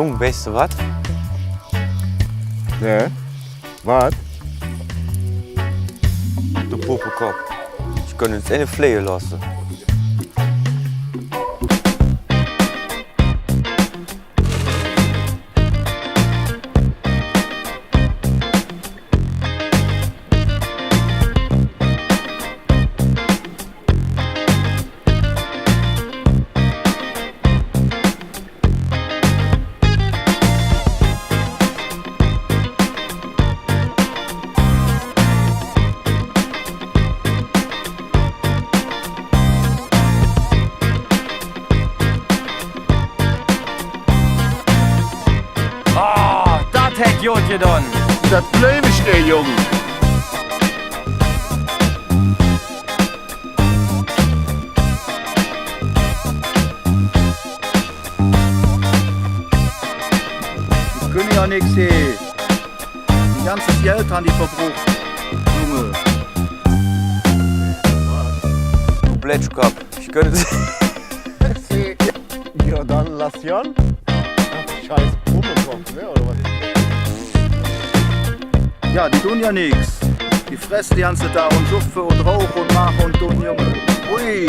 Jung, weißt du was? Ne? Was? Du Popokop. Ich kann uns eine Flehe lassen. Das hätt Jod gedon. Das bleib ich dir, Junge. Die können ja nichts sehen. Ein ganzes Geld haben die verbrucht. Junge. Du Blätschkopf. Ich gönne es. Ja, dann lass Jan. Ach, scheiß Pummelkopf, ne? Oder was? Ja, die tun ja nichts. Die fressen die ganze Tag und schuften und rauchen und machen und tun, Junge. Ui.